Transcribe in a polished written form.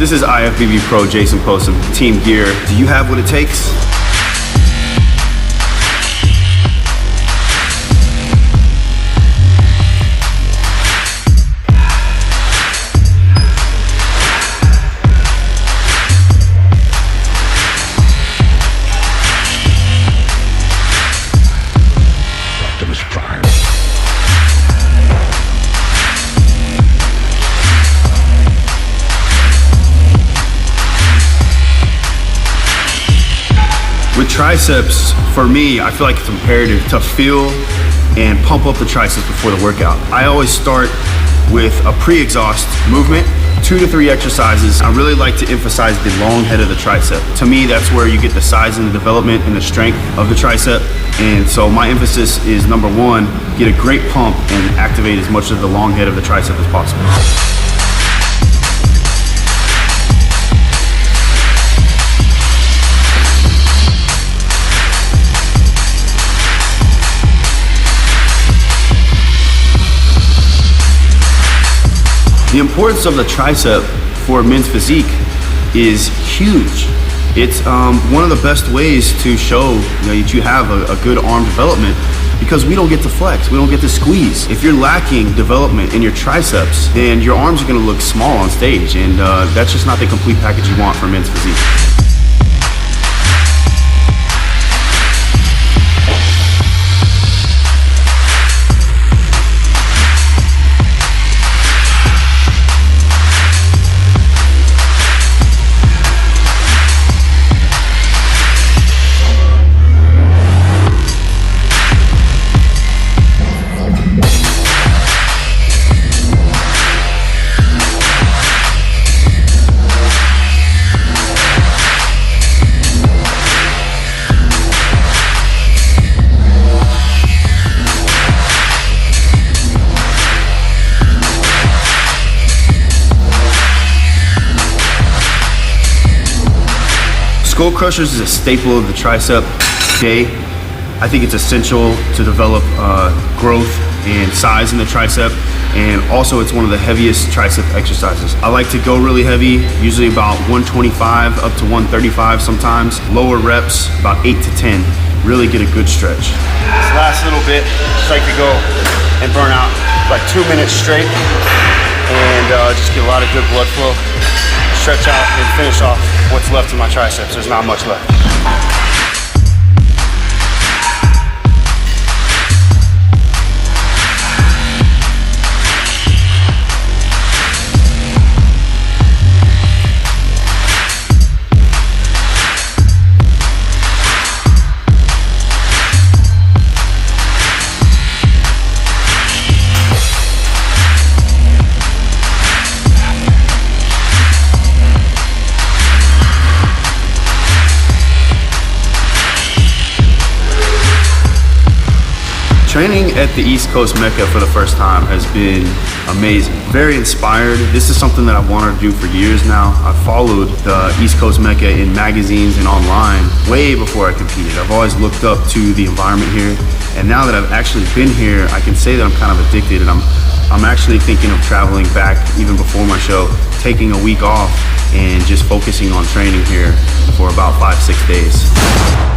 This is IFBB Pro Jason Poston, Team Gear. Do you have what it takes? With triceps, for me, I feel like it's imperative to feel and pump up the triceps before the workout. I always start with a pre-exhaust movement, 2 to 3 exercises. I really like to emphasize the long head of the tricep. To me, that's where you get the size and the development and the strength of the tricep. And so my emphasis is, number 1, get a great pump and activate as much of the long head of the tricep as possible. The importance of the tricep for men's physique is huge. It's one of the best ways to show that you have a good arm development, because we don't get to flex, we don't get to squeeze. If you're lacking development in your triceps, then your arms are gonna look small on stage, and that's just not the complete package you want for men's physique. Skull crushers is a staple of the tricep day. I think it's essential to develop growth and size in the tricep, and also it's one of the heaviest tricep exercises. I like to go really heavy, usually about 125 up to 135 sometimes. Lower reps, about 8 to 10. Really get a good stretch. This last little bit, just like to go and burn out like 2 minutes straight, and just get a lot of good blood flow. Stretch out and finish off what's left in my triceps. There's not much left. Training at the East Coast Mecca for the first time has been amazing. Very inspired. This is something that I've wanted to do for years now. I've followed the East Coast Mecca in magazines and online way before I competed. I've always looked up to the environment here, and now that I've actually been here, I can say that I'm kind of addicted, and I'm actually thinking of traveling back even before my show, taking a week off and just focusing on training here for about 5-6 days.